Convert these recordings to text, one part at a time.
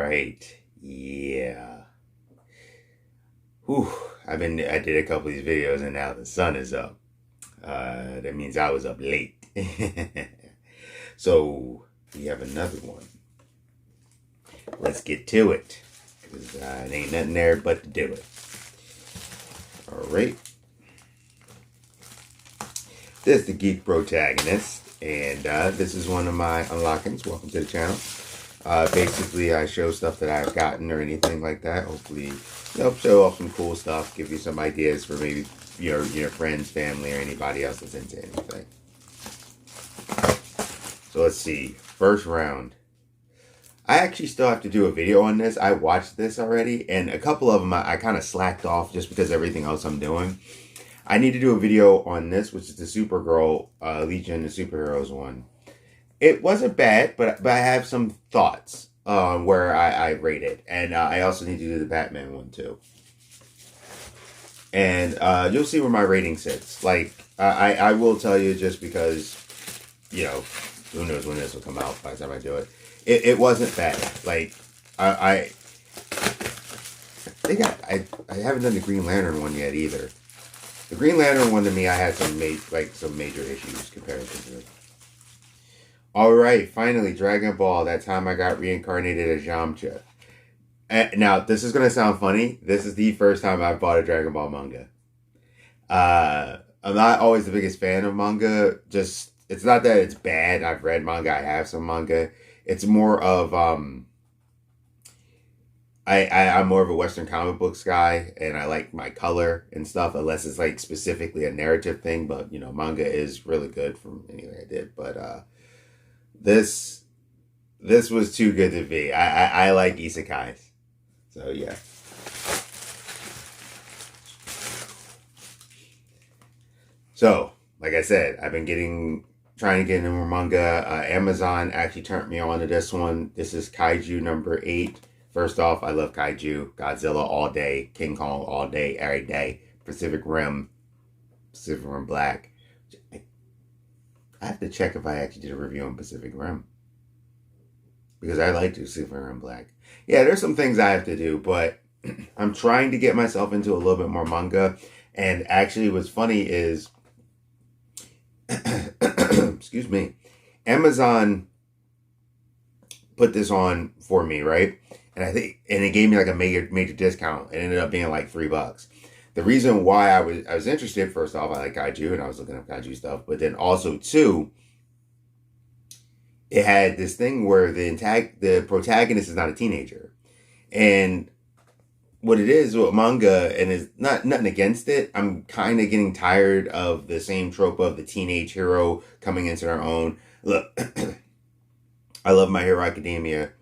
right. Yeah. Whew. I did a couple of these videos and now the sun is up. That means I was up late. So we have another one. Let's get to it. Because it ain't nothing there but to do it. Alright. This is the Geek Protagonist. And this is one of my unlockings. Welcome to the channel. Basically, I show stuff that I've gotten or anything like that. Hopefully, show off some cool stuff. Give you some ideas for maybe your friends, family, or anybody else that's into anything. So let's see. First round. I actually still have to do a video on this. I watched this already, and a couple of them I kind of slacked off just because everything else I'm doing. I need to do a video on this, which is the Supergirl Legion of Superheroes one. It wasn't bad, but I have some thoughts on where I rate it. And I also need to do the Batman one too. And you'll see where my rating sits. Like, I will tell you just because, who knows when this will come out by the time I do it. It wasn't bad. Like, I think I haven't done the Green Lantern one yet either. The Green Lantern one to me, I had some major issues compared to it. Alright, finally, Dragon Ball. That time I got reincarnated as Yamcha. Now, this is going to sound funny. This is the first time I've bought a Dragon Ball manga. I'm not always the biggest fan of manga. Just, it's not that it's bad. I've read manga. I have some manga. It's more of, I'm more of a Western comic books guy, and I like my color and stuff, unless it's like specifically a narrative thing. But, manga is really good from anything I did. But, this was too good to be. I like isekais. So, yeah. So, like I said, I've been trying to get into more manga. Amazon actually turned me on to this one. This is Kaiju number 8. First off, I love Kaiju. Godzilla all day. King Kong all day, every day. Pacific Rim Black. I have to check if I actually did a review on Pacific Rim. Because I like Pacific Rim Black. Yeah, there's some things I have to do, but I'm trying to get myself into a little bit more manga. And actually what's funny is, excuse me, Amazon put this on for me, right? And it gave me like a major discount. It ended up being like $3. The reason why I was interested, first off, I like kaiju and I was looking up kaiju stuff, but then also too, it had this thing where the protagonist is not a teenager. And what it is with manga, and it's nothing against it, I'm kind of getting tired of the same trope of the teenage hero coming into their own. Look, I love My Hero Academia.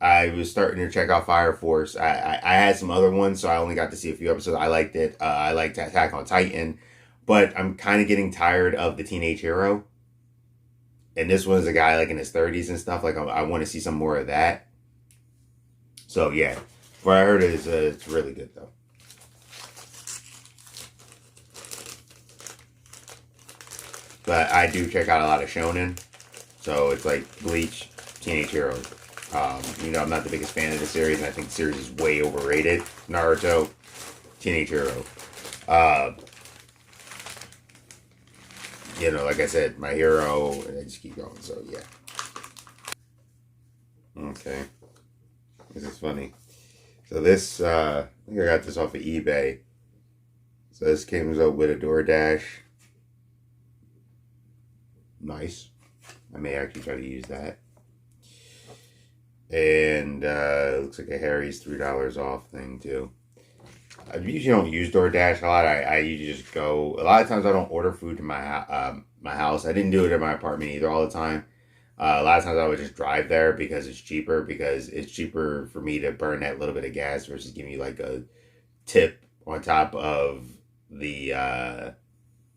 I was starting to check out Fire Force. I had some other ones, so I only got to see a few episodes. I liked it. I liked Attack on Titan. But I'm kind of getting tired of the teenage hero. And this one is a guy like in his 30s and stuff. Like, I want to see some more of that. So, yeah. What I heard is it's really good, though. But I do check out a lot of shonen. So, it's like Bleach, Teenage Heroes. I'm not the biggest fan of the series, and I think the series is way overrated. Naruto, Teenage Hero. Like I said, My Hero, and I just keep going, so yeah. Okay. This is funny. So this, I think I got this off of eBay. So this came up with a DoorDash. Nice. I may actually try to use that. And it looks like a Harry's $3 off thing too. I usually don't use DoorDash a lot. I usually just go. A lot of times I don't order food to my house. I didn't do it in my apartment either all the time. A lot of times I would just drive there because it's cheaper. Because it's cheaper for me to burn that little bit of gas versus giving you like a tip on top of the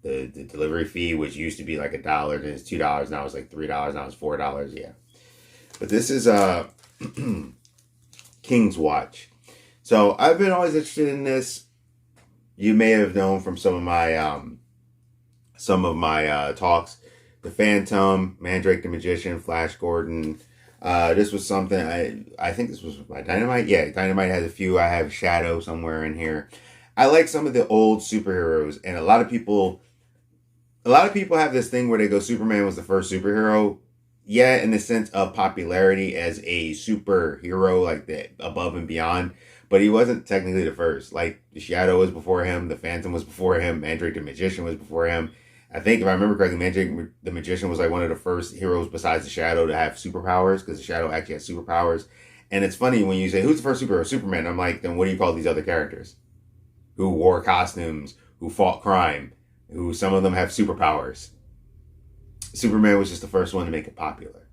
delivery fee, which used to be like $1, then it's $2. Now it's like $3. Now it's $4. Yeah. But this is King's Watch. So I've been always interested in this. You may have known from some of my talks. The Phantom, Mandrake the Magician, Flash Gordon, This was something I think this was by Dynamite. Yeah, Dynamite has a few. I have Shadow somewhere in here. I like some of the old superheroes, and a lot of people have this thing where they go, Superman was the first superhero. Yeah, in the sense of popularity as a superhero, like the above and beyond. But he wasn't technically the first. Like, the Shadow was before him, the Phantom was before him, Mandrake the Magician was before him. I think, if I remember correctly, Mandrake the Magician was like one of the first heroes besides the Shadow to have superpowers, because the Shadow actually has superpowers. And it's funny when you say, who's the first superhero? Superman. I'm like, then what do you call these other characters? Who wore costumes, who fought crime, who some of them have superpowers. Superman was just the first one to make it popular.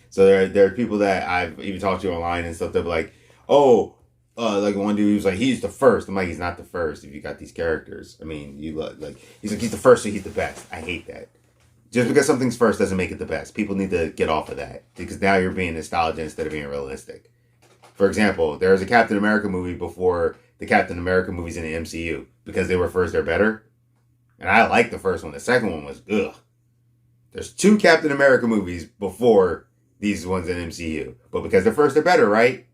So there are people that I've even talked to online and stuff that be like, oh, like one dude was like, he's the first. I'm like, he's not the first if you got these characters. I mean, he's like, he's the first, so he's the best. I hate that. Just because something's first doesn't make it the best. People need to get off of that, because now you're being nostalgic instead of being realistic. For example, there was a Captain America movie before the Captain America movies in the MCU. Because they were first, they're better. And I like the first one. The second one was ugh. There's 2 Captain America movies before these ones in MCU. But because they're first, they're better, right?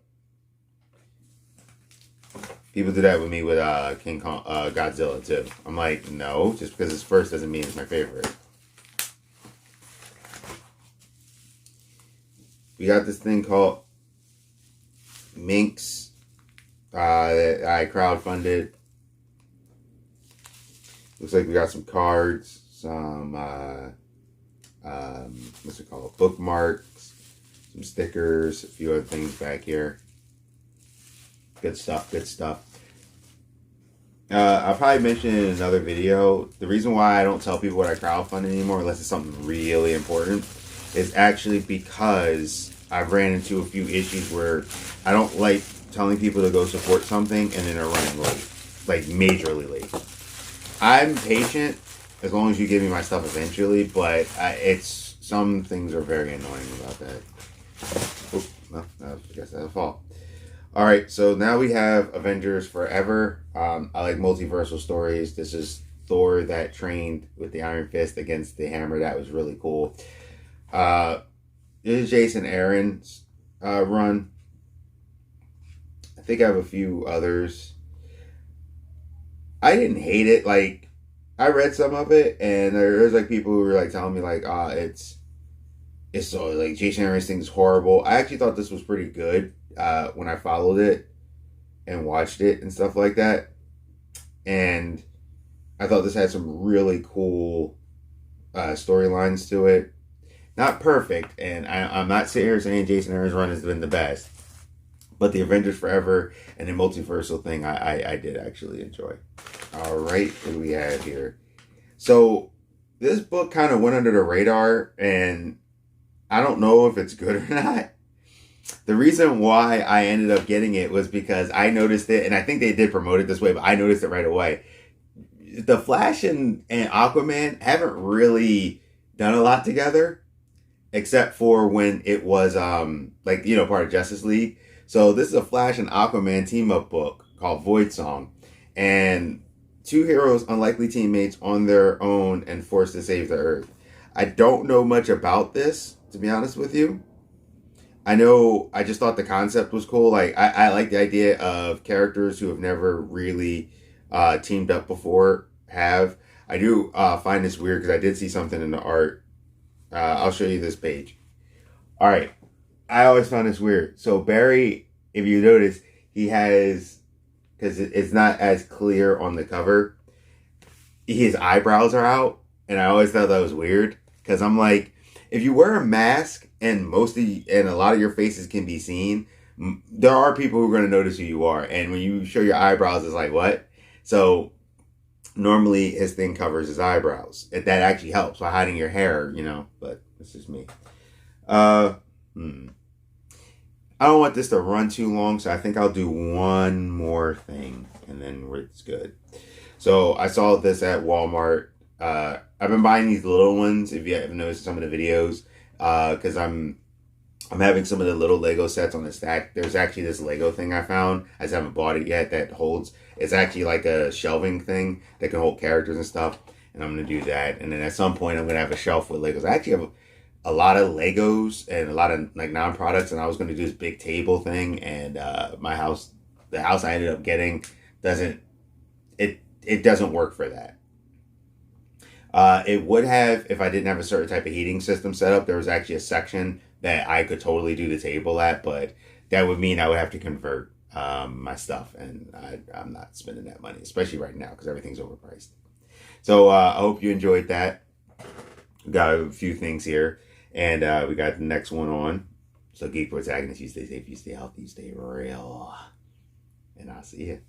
People do that with me with King Kong, Godzilla too. I'm like, no, just because it's first doesn't mean it's my favorite. We got this thing called Minx that I crowdfunded. Looks like we got some cards, some what's it called? Bookmarks, some stickers, a few other things back here. Good stuff, good stuff. I'll probably mention in another video, the reason why I don't tell people what I crowdfund anymore, unless it's something really important, is actually because I've ran into a few issues where I don't like telling people to go support something and then they're running late. Like, majorly late. I'm patient as long as you give me my stuff eventually, but it's some things are very annoying about that. Oh, well, I guess that'll fall. Alright, so now we have Avengers Forever. I like multiversal stories. This is Thor that trained with the Iron Fist against the Hammer. That was really cool. This is Jason Aaron's run. I think I have a few others. I didn't hate it. Like, I read some of it, and there's like people who were like telling me like, it's so like Jason Aaron's thing is horrible. I actually thought this was pretty good when I followed it and watched it and stuff like that. And I thought this had some really cool storylines to it. Not perfect, and I'm not sitting here saying Jason Aaron's run has been the best. But the Avengers Forever and the multiversal thing, I did actually enjoy. All right, what do we have here? So this book kind of went under the radar, and I don't know if it's good or not. The reason why I ended up getting it was because I noticed it, and I think they did promote it this way, but I noticed it right away. The Flash and Aquaman haven't really done a lot together, except for when it was part of Justice League. So this is a Flash and Aquaman team-up book called Void Song. And 2 heroes, unlikely teammates on their own and forced to save the Earth. I don't know much about this, to be honest with you. I just thought the concept was cool. Like, I like the idea of characters who have never really teamed up before have. I do find this weird because I did see something in the art. I'll show you this page. All right. I always found this weird. So Barry, if you notice, he has, because it's not as clear on the cover, his eyebrows are out. And I always thought that was weird. Because I'm like, if you wear a mask and a lot of your faces can be seen, there are people who are going to notice who you are. And when you show your eyebrows, it's like, what? So normally his thing covers his eyebrows. That actually helps by hiding your hair, but it's just me. I don't want this to run too long, so I think I'll do one more thing, and then it's good. So I saw this at Walmart. I've been buying these little ones, if you haven't noticed some of the videos, because I'm having some of the little Lego sets on the stack. There's actually this Lego thing I found. I just haven't bought it yet that holds. It's actually like a shelving thing that can hold characters and stuff, and I'm going to do that. And then at some point, I'm going to have a shelf with Legos. I actually have a lot of Legos and a lot of like non-products, and I was going to do this big table thing, and the house I ended up getting doesn't it doesn't work for that. It would have if I didn't have a certain type of heating system set up. There was actually a section that I could totally do the table at, but that would mean I would have to convert my stuff, and I'm not spending that money, especially right now because everything's overpriced. So I hope you enjoyed that. We got a few things here, and we got the next one on. So Geek Protagonist, you stay safe, you stay healthy, you stay real, and I'll see you.